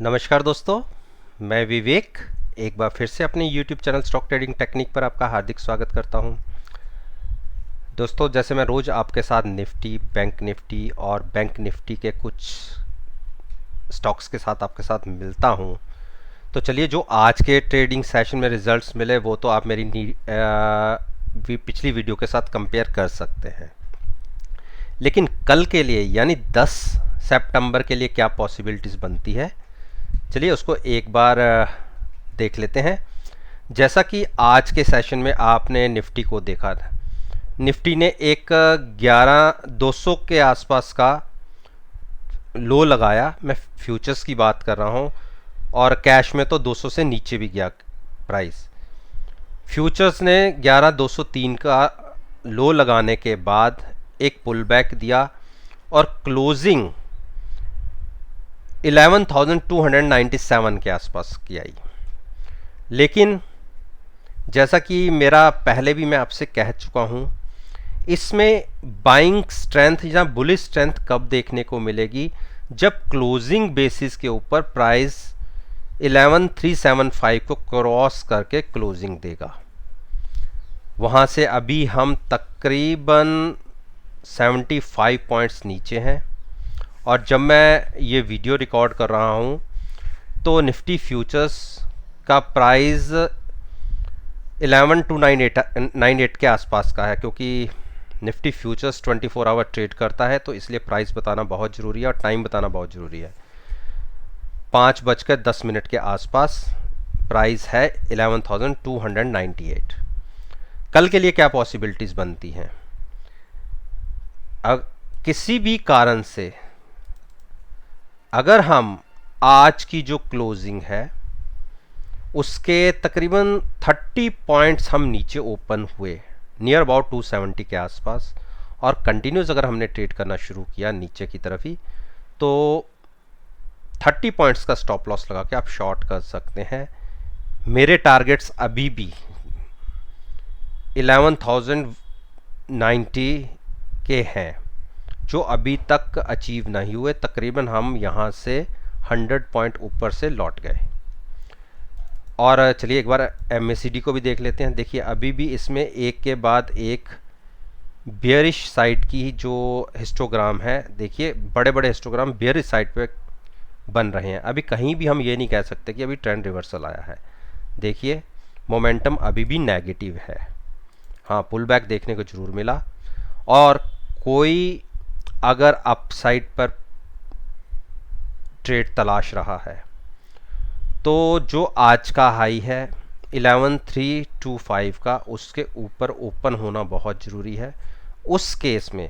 नमस्कार दोस्तों, मैं विवेक एक बार फिर से अपने YouTube channel stock trading technique पर आपका हार्दिक स्वागत करता हूं। दोस्तों, जैसे मैं रोज़ आपके साथ निफ्टी, बैंक निफ्टी और बैंक निफ्टी के कुछ स्टॉक्स के साथ आपके साथ मिलता हूं, तो चलिए जो आज के ट्रेडिंग सेशन में रिजल्ट्स मिले वो तो आप मेरी पिछली वीडियो के साथ कंपेयर कर सकते हैं। लेकिन कल के लिए यानी 10 सितंबर के लिए क्या पॉसिबिलिटीज़ बनती है, चलिए उसको एक बार देख लेते हैं। जैसा कि आज के सेशन में आपने निफ्टी को देखा था, निफ्टी ने एक 11,200 के आसपास का लो लगाया। मैं फ्यूचर्स की बात कर रहा हूं, और कैश में तो 200 से नीचे भी गया प्राइस। फ्यूचर्स ने 11,203 का लो लगाने के बाद एक पुल बैक दिया और क्लोजिंग 11,297 के आसपास की आई। लेकिन जैसा कि मेरा पहले भी मैं आपसे कह चुका हूं, इसमें बाइंग स्ट्रेंथ या बुलिश स्ट्रेंथ कब देखने को मिलेगी, जब क्लोजिंग बेसिस के ऊपर प्राइस 11,375 को क्रॉस करके क्लोजिंग देगा। वहां से अभी हम तकरीबन 75 पॉइंट्स नीचे हैं, और जब मैं ये वीडियो रिकॉर्ड कर रहा हूँ तो निफ्टी फ्यूचर्स का प्राइस 11,298 के आसपास का है। क्योंकि निफ्टी फ्यूचर्स 24 आवर ट्रेड करता है, तो इसलिए प्राइस बताना बहुत ज़रूरी है और टाइम बताना बहुत ज़रूरी है। 5:10 के आसपास प्राइस है 11,298। कल के लिए क्या पॉसिबिलिटीज़ बनती हैं? किसी भी कारण से अगर हम आज की जो क्लोजिंग है उसके तकरीबन 30 पॉइंट्स हम नीचे ओपन हुए, नियर अबाउट 270 के आसपास, और कंटिन्यूस अगर हमने ट्रेड करना शुरू किया नीचे की तरफ ही, तो 30 पॉइंट्स का स्टॉप लॉस लगा के आप शॉर्ट कर सकते हैं। मेरे टारगेट्स अभी भी 11,090 के हैं, जो अभी तक अचीव नहीं हुए। तकरीबन हम यहाँ से 100 पॉइंट ऊपर से लौट गए। और चलिए एक बार MACD को भी देख लेते हैं। देखिए अभी भी इसमें एक के बाद एक बेयरिश साइड की जो हिस्टोग्राम है, देखिए बड़े बड़े हिस्टोग्राम बेयरिश साइड पे बन रहे हैं। अभी कहीं भी हम ये नहीं कह सकते कि अभी ट्रेंड रिवर्सल आया है। देखिए मोमेंटम अभी भी नेगेटिव है। हाँ, पुल बैक देखने को जरूर मिला, और कोई अगर अपसाइड पर ट्रेड तलाश रहा है तो जो आज का हाई है 11,325 का, उसके ऊपर ओपन होना बहुत ज़रूरी है। उस केस में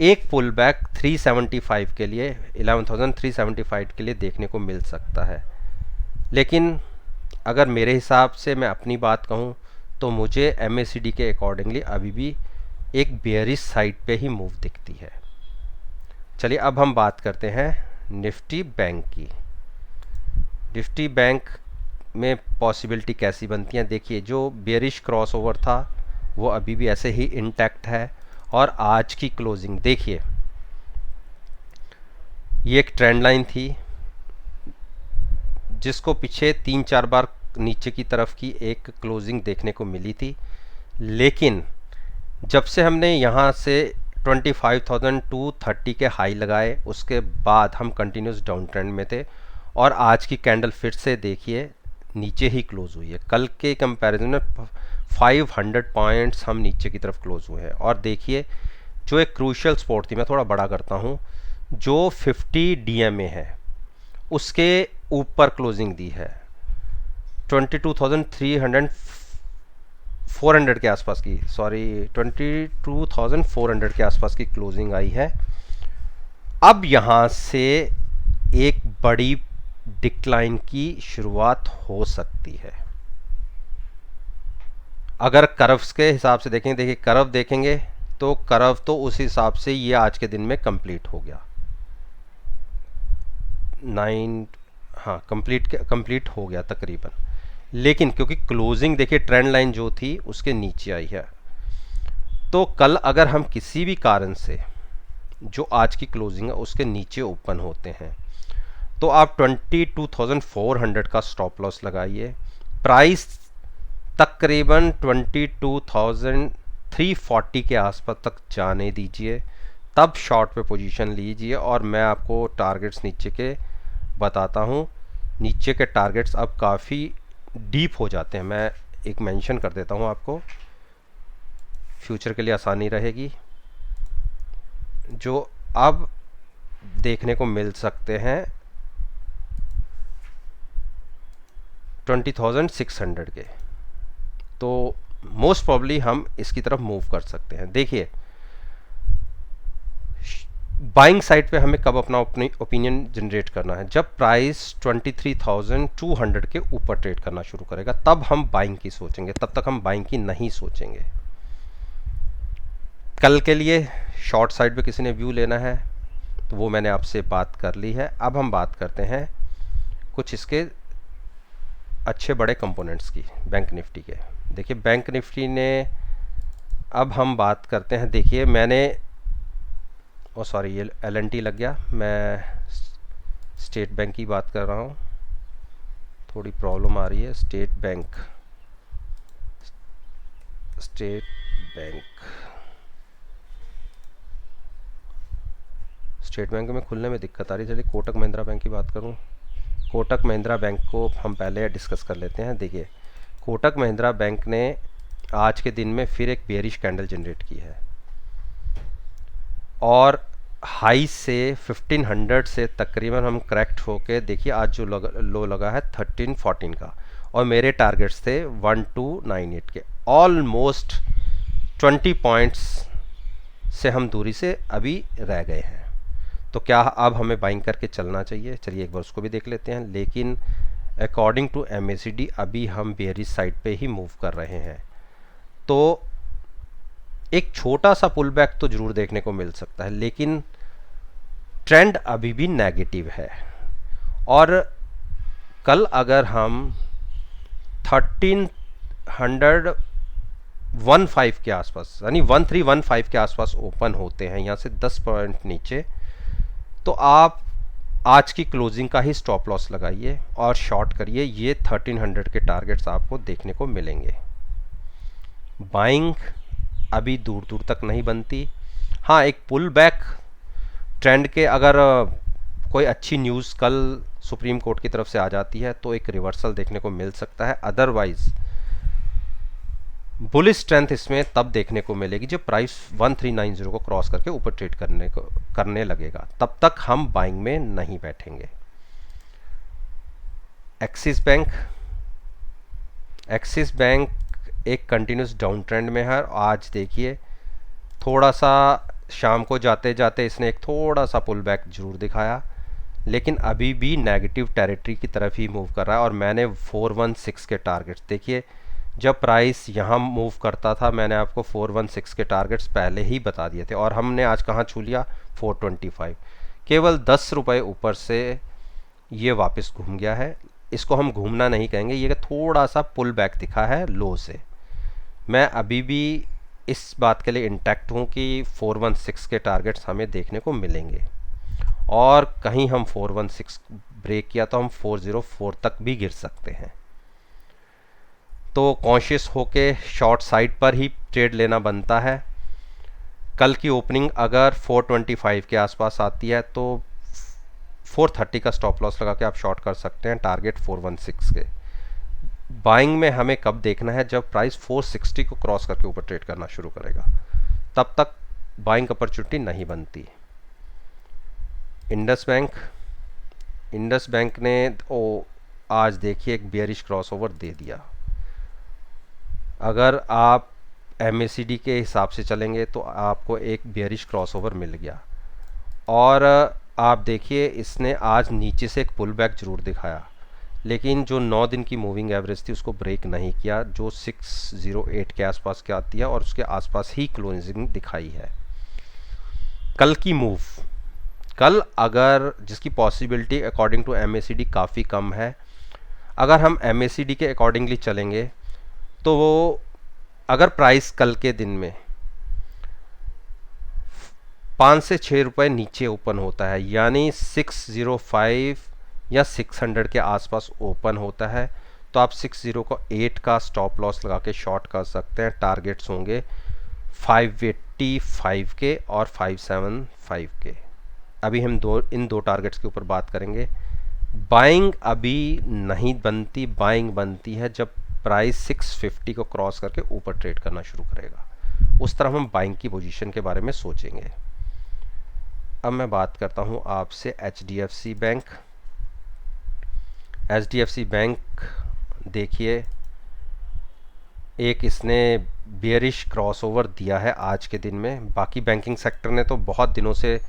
एक पुल बैक 375 के लिए, 11,375 के लिए देखने को मिल सकता है। लेकिन अगर मेरे हिसाब से मैं अपनी बात कहूं तो मुझे MACD के अकॉर्डिंगली अभी भी एक बेयरिश साइड पे ही मूव दिखती है। चलिए अब हम बात करते हैं निफ्टी बैंक की। निफ्टी बैंक में पॉसिबिलिटी कैसी बनती है? देखिए जो बेयरिश क्रॉसओवर था वो अभी भी ऐसे ही इंटैक्ट है, और आज की क्लोजिंग देखिए, ये एक ट्रेंड लाइन थी जिसको पीछे 3-4 बार नीचे की तरफ की एक क्लोजिंग देखने को मिली थी। लेकिन जब से हमने यहाँ से 25,230 के हाई लगाए, उसके बाद हम कंटिन्यूस डाउन ट्रेंड में थे, और आज की कैंडल फिर से देखिए नीचे ही क्लोज हुई है। कल के कंपैरिजन में 500 पॉइंट्स हम नीचे की तरफ क्लोज हुए हैं। और देखिए जो एक क्रूशियल सपोर्ट थी, मैं थोड़ा बड़ा करता हूँ, जो 50 DMA है उसके ऊपर क्लोजिंग दी है 22,400 के आसपास की, 22,400 के आसपास की क्लोजिंग आई है। अब यहाँ से एक बड़ी डिक्लाइन की शुरुआत हो सकती है। अगर कर्व्स के हिसाब से देखेंगे, देखिए कर्व देखेंगे तो कर्व तो उस हिसाब से ये आज के दिन में कंप्लीट हो गया। 9, हाँ कंप्लीट हो गया तकरीबन। लेकिन क्योंकि क्लोजिंग देखिए ट्रेंड लाइन जो थी उसके नीचे आई है, तो कल अगर हम किसी भी कारण से जो आज की क्लोजिंग है उसके नीचे ओपन होते हैं, तो आप 22,400 का स्टॉप लॉस लगाइए। प्राइस तकरीबन 22,340 के आसपास तक जाने दीजिए, तब शॉर्ट पे पोजीशन लीजिए। और मैं आपको टारगेट्स नीचे के बताता हूँ। नीचे के टारगेट्स अब काफ़ी डीप हो जाते हैं। मैं एक मेंशन कर देता हूँ आपको, फ्यूचर के लिए आसानी रहेगी। जो अब देखने को मिल सकते हैं 20,600 के, तो मोस्ट प्रॉब्ली हम इसकी तरफ मूव कर सकते हैं। देखिए, बाइंग साइड पे हमें कब अपना ओपिनियन जनरेट करना है, जब प्राइस 23,200 के ऊपर ट्रेड करना शुरू करेगा, तब हम बाइंग की सोचेंगे। तब तक हम बाइंग की नहीं सोचेंगे। कल के लिए शॉर्ट साइड पे किसी ने व्यू लेना है तो वो मैंने आपसे बात कर ली है। अब हम बात करते हैं कुछ इसके अच्छे बड़े कंपोनेंट्स की, बैंक निफ्टी के। देखिए, बैंक निफ्टी ने, अब हम बात करते हैं। देखिए, मैंने सॉरी, ये LNT लग गया, मैं स्टेट बैंक की बात कर रहा हूँ। थोड़ी प्रॉब्लम आ रही है। स्टेट बैंक स्टेट बैंक में खुलने में दिक्कत आ रही है। चलिए कोटक महिंद्रा बैंक की बात करूँ। कोटक महिंद्रा बैंक को हम पहले डिस्कस कर लेते हैं। देखिए, कोटक महिंद्रा बैंक ने आज के दिन में फिर एक बेयरिश कैंडल जनरेट की है और हाई से 1500 से तकरीबन हम करेक्ट होके, देखिए आज जो लो लगा है 1314 का, और मेरे टारगेट्स थे 1298 के। ऑलमोस्ट 20 पॉइंट्स से हम दूरी से अभी रह गए हैं। तो क्या अब हमें बाइंग करके चलना चाहिए? चलिए एक बार उसको भी देख लेते हैं। लेकिन अकॉर्डिंग टू MACD अभी हम बेयरिश साइड पे ही मूव कर रहे हैं, तो एक छोटा सा पुल बैक तो जरूर देखने को मिल सकता है, लेकिन ट्रेंड अभी भी नेगेटिव है। और कल अगर हम 1315 के आसपास, यानी 1315 के आसपास ओपन होते हैं, यहाँ से 10 पॉइंट नीचे, तो आप आज की क्लोजिंग का ही स्टॉप लॉस लगाइए और शॉर्ट करिए। ये 1300 के टारगेट्स आपको देखने को मिलेंगे। बाइंग अभी दूर दूर तक नहीं बनती। हाँ, एक पुल बैक ट्रेंड के अगर कोई अच्छी न्यूज़ कल सुप्रीम कोर्ट की तरफ से आ जाती है तो एक रिवर्सल देखने को मिल सकता है। अदरवाइज बुलिश स्ट्रेंथ इसमें तब देखने को मिलेगी जब प्राइस 1390 को क्रॉस करके ऊपर ट्रेड करने लगेगा। तब तक हम बाइंग में नहीं बैठेंगे। एक्सिस बैंक एक कंटिन्यूस डाउन ट्रेंड में है। आज देखिए, थोड़ा सा शाम को जाते जाते इसने एक थोड़ा सा पुल बैक जरूर दिखाया, लेकिन अभी भी नेगेटिव टेरिटरी की तरफ ही मूव कर रहा है। और मैंने 416 के टारगेट्स, देखिए जब प्राइस यहाँ मूव करता था मैंने आपको 416 के टारगेट्स पहले ही बता दिए थे, और हमने आज कहाँ छू लिया? 425। केवल 10 रुपये ऊपर से ये वापस घूम गया है। इसको हम घूमना नहीं कहेंगे, ये थोड़ा सा पुल बैक दिखा है लो से। मैं अभी भी इस बात के लिए इंटैक्ट हूँ कि 416 के टारगेट्स हमें देखने को मिलेंगे, और कहीं हम 416 ब्रेक किया तो हम 404 तक भी गिर सकते हैं। तो कॉन्शियस होके शॉर्ट साइड पर ही ट्रेड लेना बनता है। कल की ओपनिंग अगर 425 के आसपास आती है तो 430 का स्टॉप लॉस लगा के आप शॉर्ट कर सकते हैं, टारगेट 416 के। बाइंग में हमें कब देखना है? जब प्राइस 460 को क्रॉस करके ऊपर ट्रेड करना शुरू करेगा, तब तक बाइंग अपॉर्चुनिटी नहीं बनती। इंडस बैंक ने आज देखिए एक बेयरिश क्रॉसओवर दे दिया। अगर आप MACD के हिसाब से चलेंगे तो आपको एक बेयरिश क्रॉसओवर मिल गया, और आप देखिए इसने आज नीचे से एक पुल बैक जरूर दिखाया, लेकिन जो 9 दिन की मूविंग एवरेज थी उसको ब्रेक नहीं किया, जो 608 के आसपास की आती है, और उसके आसपास ही क्लोजिंग दिखाई है। कल की मूव, कल अगर जिसकी पॉसिबिलिटी अकॉर्डिंग टू MACD काफ़ी कम है, अगर हम MACD के अकॉर्डिंगली चलेंगे तो वो, अगर प्राइस कल के दिन में 5 से 6 रुपए नीचे ओपन होता है, यानी 605 या 600 के आसपास ओपन होता है तो आप 60 को 8 का स्टॉप लॉस लगा के शॉर्ट कर सकते हैं। टारगेट्स होंगे 585 के और 575 के। अभी हम इन दो टारगेट्स के ऊपर बात करेंगे। बाइंग अभी नहीं बनती, बाइंग बनती है जब प्राइस 650 को क्रॉस करके ऊपर ट्रेड करना शुरू करेगा, उस तरह हम बाइंग की पोजीशन के बारे में सोचेंगे। अब मैं बात करता हूं आपसे HDFC बैंक। HDFC बैंक देखिए, एक इसने बेयरिश क्रॉसओवर दिया है आज के दिन में। बाकी बैंकिंग सेक्टर ने तो बहुत दिनों से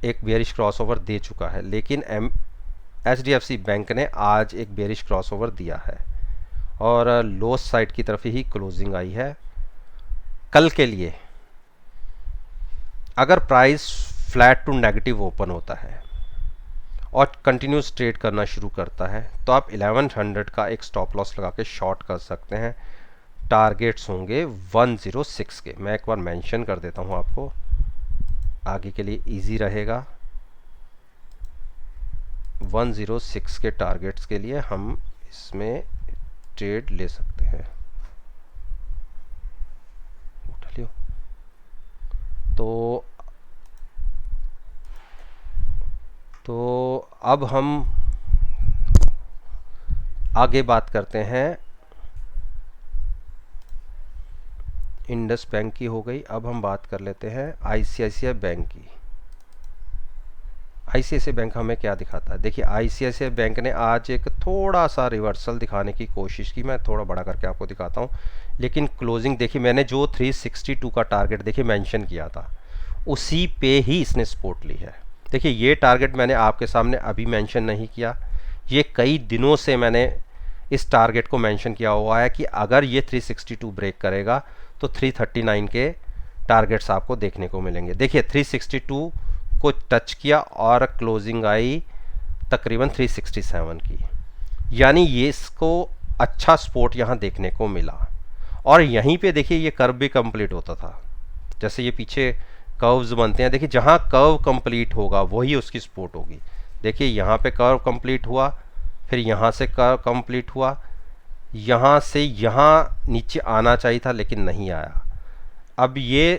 एक बेयरिश क्रॉसओवर दे चुका है, लेकिन HDFC बैंक ने आज एक बेयरिश क्रॉसओवर दिया है और लोस साइड की तरफ ही क्लोजिंग आई है। कल के लिए अगर price flat to negative open होता है और कंटिन्यूस ट्रेड करना शुरू करता है तो आप 1100 का एक स्टॉप लॉस लगा के शॉर्ट कर सकते हैं। टारगेट्स होंगे 106 के। मैं एक बार मेंशन कर देता हूं आपको, आगे के लिए इजी रहेगा। 106 के टारगेट्स के लिए हम इसमें ट्रेड ले सकते हैं। उठा लियो। तो अब हम आगे बात करते हैं। इंडस बैंक की हो गई, अब हम बात कर लेते हैं ICICI बैंक की। ICICI बैंक हमें क्या दिखाता है? देखिए, ICICI बैंक ने आज एक थोड़ा सा रिवर्सल दिखाने की कोशिश की। मैं थोड़ा बड़ा करके आपको दिखाता हूँ, लेकिन क्लोजिंग देखिए, मैंने जो 362 का टारगेट देखिए मेंशन किया था, उसी पे ही इसने सपोर्ट ली है। देखिए, ये टारगेट मैंने आपके सामने अभी मेंशन नहीं किया, ये कई दिनों से मैंने इस टारगेट को मेंशन किया हुआ है कि अगर ये 362 ब्रेक करेगा तो 339 के टारगेट्स आपको देखने को मिलेंगे। देखिए, 362 को टच किया और क्लोजिंग आई तकरीबन 367 की, यानी ये इसको अच्छा सपोर्ट यहाँ देखने को मिला। और यहीं पे देखिए, ये कर्व भी कंप्लीट होता था। जैसे ये पीछे कर्व्स बनते हैं, देखिए जहाँ कर्व कंप्लीट होगा वही उसकी सपोर्ट होगी। देखिए, यहाँ पे कर्व कंप्लीट हुआ, फिर यहाँ से कर्व कंप्लीट हुआ, यहाँ से यहाँ नीचे आना चाहिए था लेकिन नहीं आया। अब ये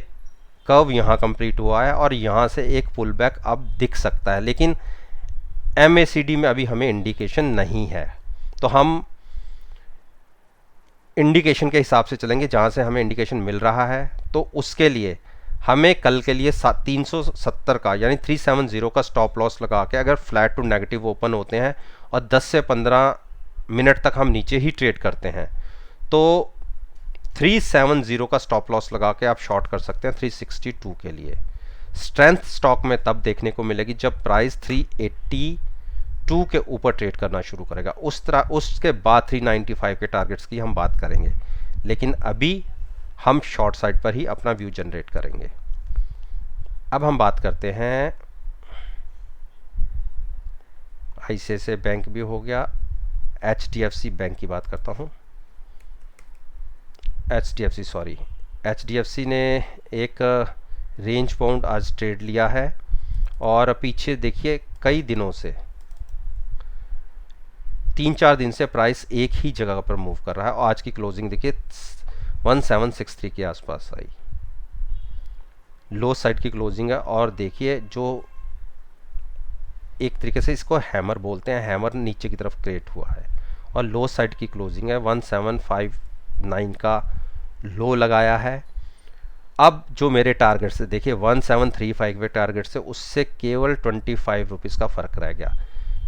कर्व यहाँ कंप्लीट हुआ है और यहाँ से एक पुल बैक अब दिख सकता है, लेकिन MACD में अभी हमें इंडिकेशन नहीं है। तो हम इंडिकेशन के हिसाब से चलेंगे, जहाँ से हमें इंडिकेशन मिल रहा है। तो उसके लिए हमें कल के लिए 370 का यानी 370 का स्टॉप लॉस लगा के अगर फ्लैट टू नेगेटिव ओपन होते हैं और 10 से 15 मिनट तक हम नीचे ही ट्रेड करते हैं तो 370 का स्टॉप लॉस लगा के आप शॉर्ट कर सकते हैं 362 के लिए। स्ट्रेंथ स्टॉक में तब देखने को मिलेगी जब प्राइस 382 के ऊपर ट्रेड करना शुरू करेगा। उसके बाद 395 के टारगेट्स की हम बात करेंगे, लेकिन अभी हम शॉर्ट साइड पर ही अपना व्यू जनरेट करेंगे। अब हम बात करते हैं ICICI बैंक भी हो गया, HDFC बैंक की बात करता हूँ। HDFC ने एक रेंज बाउंड आज ट्रेड लिया है और पीछे देखिए कई दिनों से 3-4 दिन से प्राइस एक ही जगह पर मूव कर रहा है और आज की क्लोजिंग देखिए 1763 के आसपास आई। लो साइड की क्लोजिंग है और देखिए जो एक तरीके से इसको हैमर बोलते हैं, हैमर नीचे की तरफ क्रिएट हुआ है और लो साइड की क्लोजिंग है 1759 का लो लगाया है। अब जो मेरे टारगेट से देखिए 1735 के टारगेट से उससे केवल 25 रुपीज़ का फ़र्क रह गया।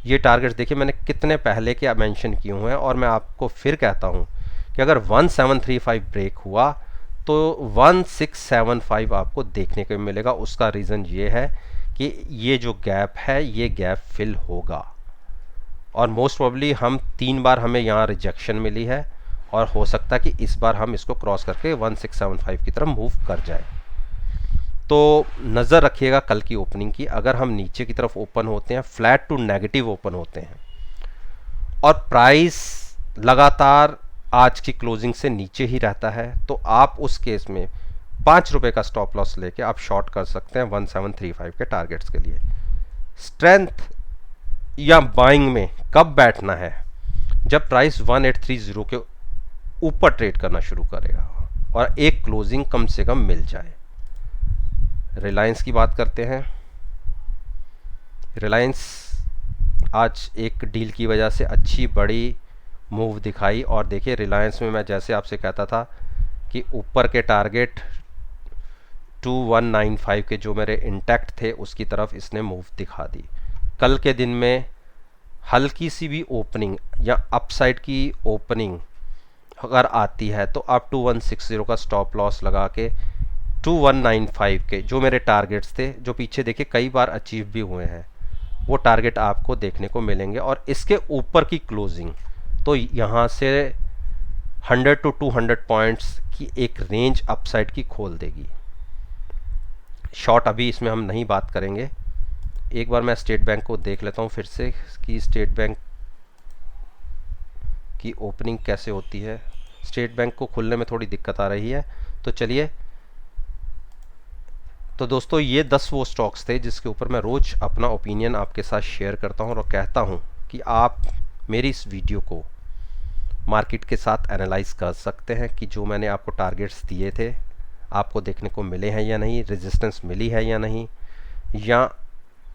ये टारगेट्स देखिए मैंने कितने पहले के मेंशन किए हुए हैं और मैं आपको फिर कहता हूँ कि अगर 1735 ब्रेक हुआ तो 1675 आपको देखने को मिलेगा। उसका रीज़न ये है कि ये जो गैप है ये गैप फिल होगा और मोस्ट प्रोबेबली हम 3 बार हमें यहाँ रिजेक्शन मिली है और हो सकता है कि इस बार हम इसको क्रॉस करके 1675 की तरफ मूव कर जाए। तो नज़र रखिएगा कल की ओपनिंग की। अगर हम नीचे की तरफ ओपन होते हैं, फ्लैट टू नेगेटिव ओपन होते हैं और प्राइस लगातार आज की क्लोजिंग से नीचे ही रहता है तो आप उस केस में 5 रुपये का स्टॉप लॉस लेके आप शॉर्ट कर सकते हैं 1735 के टारगेट्स के लिए। स्ट्रेंथ या बाइंग में कब बैठना है, जब प्राइस 1830 के ऊपर ट्रेड करना शुरू करेगा और एक क्लोजिंग कम से कम मिल जाए। रिलायंस की बात करते हैं। रिलायंस आज एक डील की वजह से अच्छी बड़ी मूव दिखाई, और देखिए रिलायंस में मैं जैसे आपसे कहता था कि ऊपर के टारगेट 2195 के जो मेरे इंटैक्ट थे उसकी तरफ इसने मूव दिखा दी। कल के दिन में हल्की सी भी ओपनिंग या अपसाइड की ओपनिंग अगर आती है तो आप 2160 का स्टॉप लॉस लगा के 2195 के जो मेरे टारगेट्स थे, जो पीछे देखिए कई बार अचीव भी हुए हैं, वो टारगेट आपको देखने को मिलेंगे। और इसके ऊपर की क्लोजिंग तो यहाँ से 100 to 200 पॉइंट्स की एक रेंज अपसाइड की खोल देगी। शॉर्ट अभी इसमें हम नहीं बात करेंगे। एक बार मैं स्टेट बैंक को देख लेता हूँ फिर से कि स्टेट बैंक की ओपनिंग कैसे होती है। स्टेट बैंक को खुलने में थोड़ी दिक्कत आ रही है, तो चलिए। तो दोस्तों ये 10 वो स्टॉक्स थे जिसके ऊपर मैं रोज़ अपना ओपिनियन आपके साथ शेयर करता हूँ और कहता हूँ कि आप मेरी इस वीडियो को मार्केट के साथ एनालाइज कर सकते हैं कि जो मैंने आपको टारगेट्स दिए थे आपको देखने को मिले हैं या नहीं, रेजिस्टेंस मिली है या नहीं, या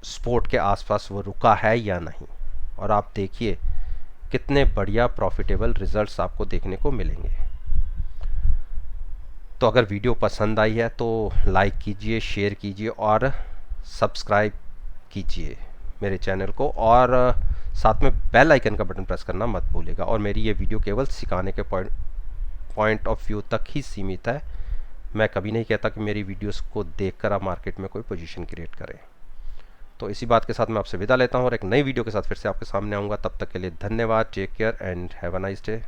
सपोर्ट के आसपास वो रुका है या नहीं। और आप देखिए कितने बढ़िया प्रॉफिटेबल रिजल्ट्स आपको देखने को मिलेंगे। तो अगर वीडियो पसंद आई है तो लाइक कीजिए, शेयर कीजिए और सब्सक्राइब कीजिए मेरे चैनल को, और साथ में बेल आइकन का बटन प्रेस करना मत भूलिएगा। और मेरी ये वीडियो केवल सिखाने के पॉइंट ऑफ व्यू तक ही सीमित है। मैं कभी नहीं कहता कि मेरी वीडियोस को देखकर आप मार्केट में कोई पोजीशन क्रिएट करें। तो इसी बात के साथ मैं आपसे विदा लेता हूँ और एक नई वीडियो के साथ फिर से आपके सामने आऊँगा। तब तक के लिए धन्यवाद। Take care and have a nice day.